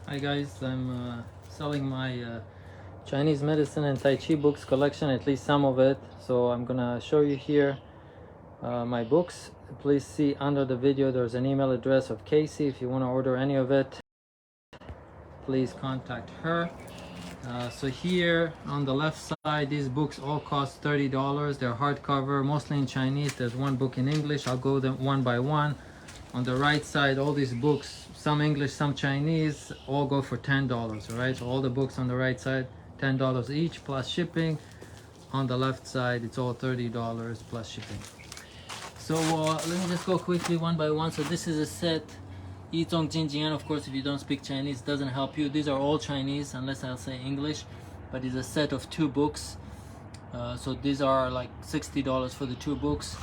Hi guys, I'm selling my Chinese medicine and Tai Chi books collection, at least some of it. So I'm gonna show you here my books. Please see under the video there's an email address of Casey. If you want to order any of it, please contact her. So here on the left side, these books all cost $30. They're hardcover, mostly in Chinese. There's one book in English. I'll go them one by one. On the right side, all these books, some English, some Chinese, all go for $10. All right, so all the books on the right side, $10 each plus shipping. On the left side, it's all $30 plus shipping. So let me just go quickly one by one. So this is a set. Yizong Jinjian, of course, if you don't speak Chinese, doesn't help you. These are all Chinese, unless I'll say English. But it's a set of 2 books. So these are like $60 for the 2 books.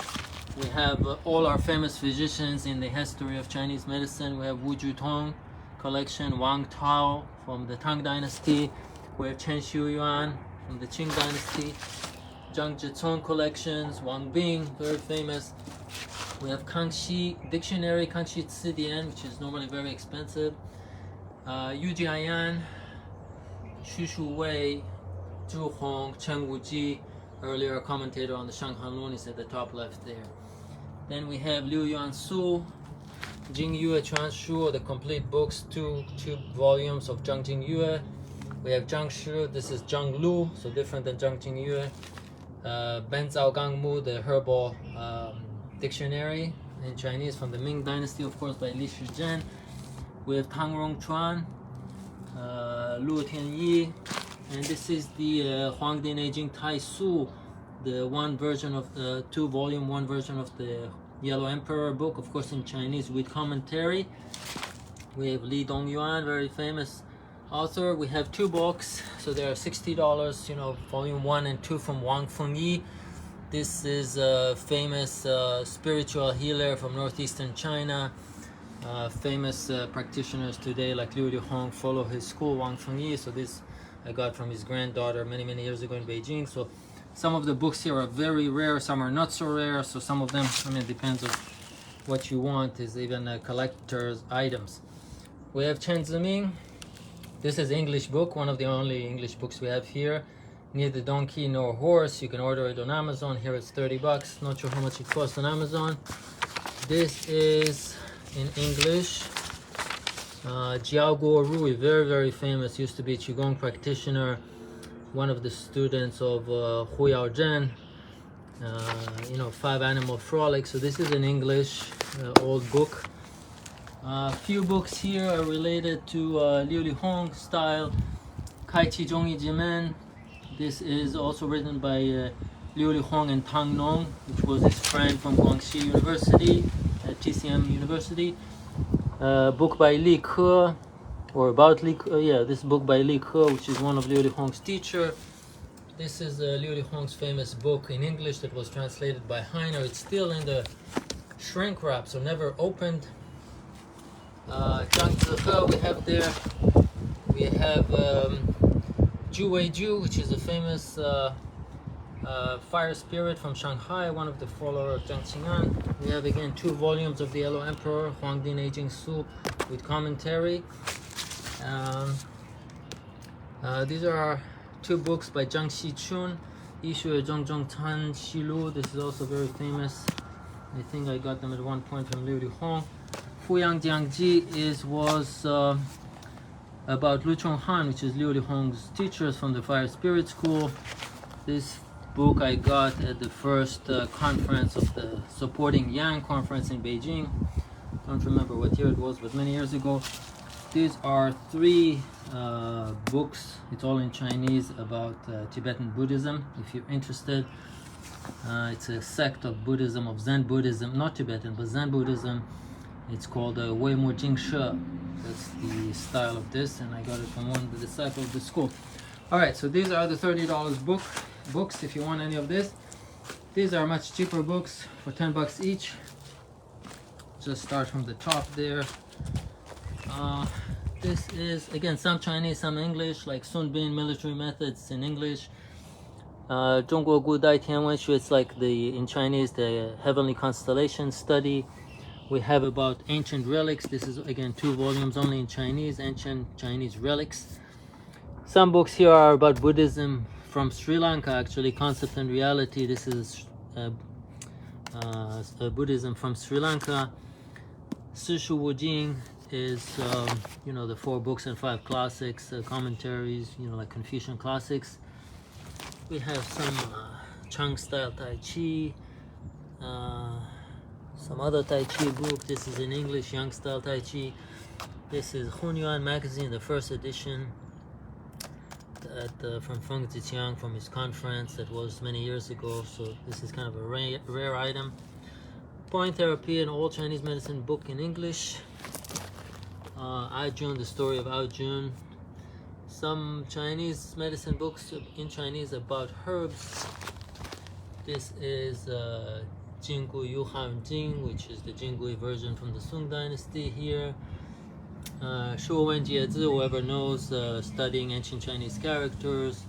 We have all our famous physicians in the history of Chinese medicine. We have Wu Jutong collection, Wang Tao from the Tang Dynasty. We have Chen Xiuyuan from the Qing Dynasty. Zhang Zhicong collections, Wang Bing, very famous. We have Kangxi Dictionary, Kangxi Cidian, which is normally very expensive. Yu Jiayan, Xu Shu Wei, Zhu Hong, Chen Wuji, earlier commentator on the Shanghan Lun is at the top left there. Then we have Liu Yuan Su, Jing Yue Chuan Shu, the complete books, two volumes of Zhang Jing Yue. We have Zhang Shi, this is Zhang Lu, so different than Zhang Jing Yue. Ben Zhao Gang Mu, the herbal dictionary in Chinese from the Ming Dynasty, of course, by Li Shizhen. We have Tang Rong Chuan, Lu Tianyi, and this is the Huangdi Neijing Tai Su, the one version of the 2-volume, one version of the Yellow Emperor book, of course in Chinese with commentary. We have Li Dongyuan, very famous author. We have 2 books, so they are $60, you know, volume 1 and 2 from Wang Fengyi. This is a famous spiritual healer from northeastern China. Famous practitioners today like Liu Lihong follow his school, Wang Fengyi. So this I got from his granddaughter many years ago in Beijing. So some of the books here are very rare, some are not so rare. So some of them, I mean, it depends on what you want, is even collector's items. We have Chen Ziming. This is English book, one of the only English books we have here. Neither donkey nor horse. You can order it on Amazon. Here it's $30. Not sure how much it costs on Amazon. This is in English. Jiao Guo Rui, very famous. Used to be a Qigong practitioner. One of the students of Hu Yao Zhen. You know, 5 Animal Frolic. So this is an English old book. A few books here are related to Liu Lihong style. Kai Qi Zhongyi Jimen. This is also written by Liu Lihong and Tang Nong, which was his friend from Guangxi University, TCM University. Book by Li Ke, or about Li Ke, yeah, this book by Li Ke, which is one of Liu Lihong's teacher. This is Liu Lihong's famous book in English that was translated by Heiner. It's still in the shrink wrap, so never opened. Zhang Zihe we have there. We have Zhu Weizhu, which is a famous fire spirit from Shanghai, one of the followers of Zhang Qing'an. We have again 2 volumes of the Yellow Emperor, Huangdi Neijing Su, with commentary. These are 2 books by Zhang Xichun, Yishui Zhongzhong Tan Xilu. This is also very famous. I think I got them at one point from Liu Lihong. Fuyang Jiangji was about Lu Chonghan, which is Liu Lihong's teachers from the Fire Spirit School. This book I got at the first conference of the Supporting Yang conference in Beijing. Don't remember what year it was, but many years ago. These are 3 books. It's all in Chinese about Tibetan Buddhism. If you're interested, it's a sect of Buddhism, of Zen Buddhism, not Tibetan, but Zen Buddhism. It's called Wei Mu Jing She. That's the style of this, and I got it from one of the disciples of the school. All right, so these are the $30 books if you want any of this. These are much cheaper books for $10 each. Just start from the top there. This is again some Chinese, some English, like Sun Bin Military Methods in English. 中国古代天文学, it's like in Chinese the heavenly constellation study. We have about ancient relics. This is again 2 volumes only in Chinese, ancient Chinese relics. Some books here are about Buddhism from Sri Lanka, actually, Concept and Reality. This is Buddhism from Sri Lanka. Sishu Wujing is, the 4 books and 5 classics, commentaries, like Confucian classics. We have some Chang style Tai Chi, some other Tai Chi book. This is in English, Yang style Tai Chi. This is Hunyuan magazine, the first edition from Feng Ziqiang, from his conference that was many years ago. So this is kind of a rare item. Point Therapy, an old Chinese medicine book in English. Ajun, the story of Ajun. Some Chinese medicine books in Chinese about herbs. This is Jingui Yuhan Jing, which is the Jingui version from the Song Dynasty here. Shu Wen Jie Zi, whoever knows, studying ancient Chinese characters.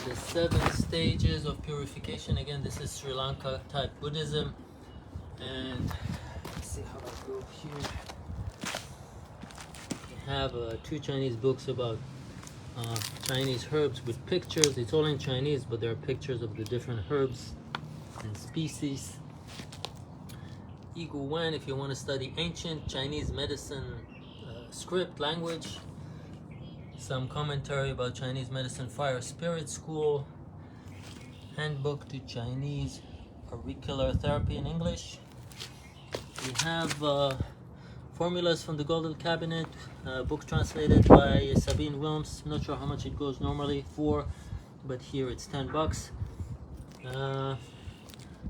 The 7 stages of purification. Again, this is Sri Lanka type Buddhism. And let's see how I go here. We have 2 Chinese books about Chinese herbs with pictures. It's all in Chinese, but there are pictures of the different herbs and species. Yigu Wen, if you want to study ancient Chinese medicine script language. Some commentary about Chinese medicine fire spirit school. Handbook to Chinese auricular therapy in English. We have formulas from the Golden Cabinet, book translated by Sabine Wilms. I'm not sure how much it goes normally for, but here it's $10.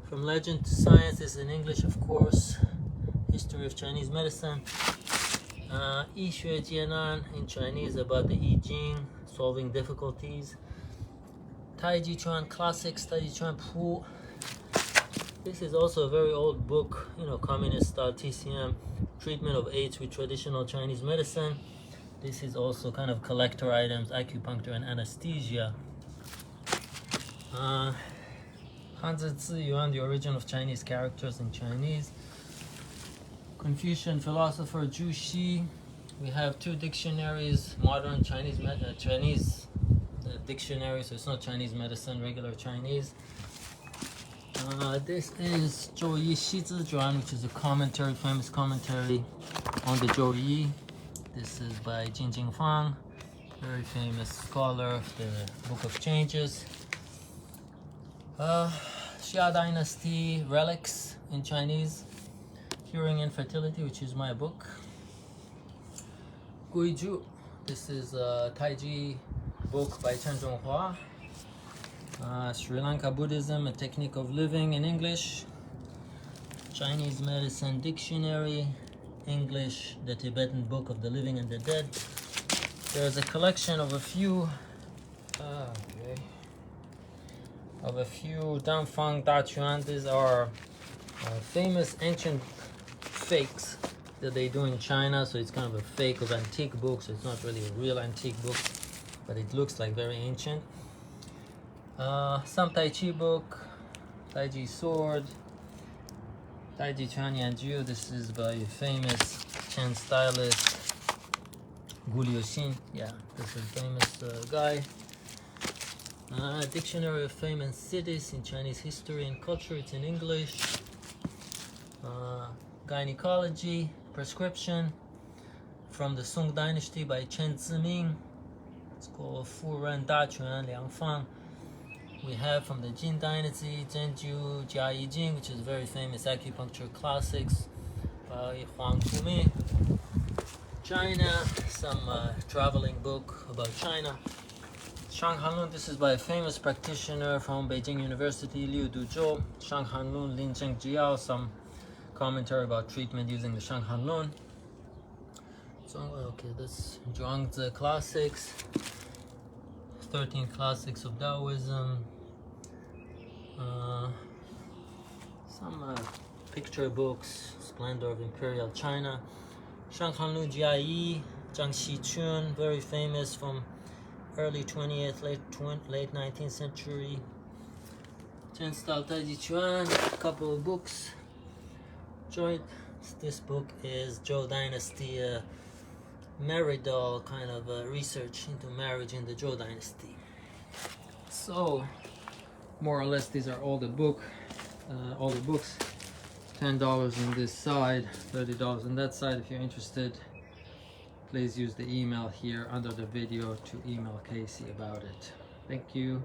From Legend to Science, this is in English, of course. History of Chinese Medicine. Yi Xue Jianan in Chinese, about the I Ching, solving difficulties. Tai Ji Chuan Classics, Tai Ji Chuan Pu. This is also a very old book, communist style TCM, treatment of AIDS with traditional Chinese medicine. This is also kind of collector items, acupuncture and anesthesia. Hanzi Ziyuan, the origin of Chinese characters in Chinese. Confucian philosopher Zhu Xi. We have 2 dictionaries, modern Chinese dictionary, so it's not Chinese medicine, regular Chinese. This is Zhou Yi Xi Zi Zhuan, which is a commentary, famous commentary on the Zhou Yi. This is by Jin Jingfang, very famous scholar of the Book of Changes. Xia Dynasty relics in Chinese. Curing Infertility, which is my book. Guiju, this is a Taiji book by Chen Zhonghua. Sri Lanka Buddhism, a Technique of Living in English. Chinese Medicine Dictionary, English, the Tibetan Book of the Living and the Dead. There's a collection of a few Danfang Daquan. These are famous ancient fakes that they do in China, so it's kind of a fake of antique books. It's not really a real antique book, but it looks like very ancient. Some Tai Chi book, Tai Chi sword, Tai Chi Chuan Yanju. This is by a famous Chen stylist, Gu Liuxin. Yeah, this is a famous guy. Dictionary of Famous Cities in Chinese History and Culture. It's in English. Gynecology prescription from the Song Dynasty by Chen Ziming. It's called Fu Ren Da Quan Liang Fang. We have from the Jin Dynasty, Zhenju Jia Yi Jing, which is very famous acupuncture classics by Huang Tumi. China, some traveling book about China. Shang Hanlun, this is by a famous practitioner from Beijing University, Liu Duzhou. Shang Hanlun, Lin Zheng Jiao, some commentary about treatment using the Shang Hanlun. So, okay, that's Zhuangzi Classics, 13 Classics of Taoism. Some picture books, Splendor of Imperial China. Shang Hanlun Jia Yi, Zhang Xichun, very famous from early 20th, late 19th century. Chen style Tai Chi Chuan, a couple of books. Joint This book is Zhou Dynasty, Meridol kind of research into marriage in the Zhou Dynasty. So more or less these are all the books. $10 on this side, $30 on that side. If you're interested, please use the email here under the video to email Casey about it. Thank you.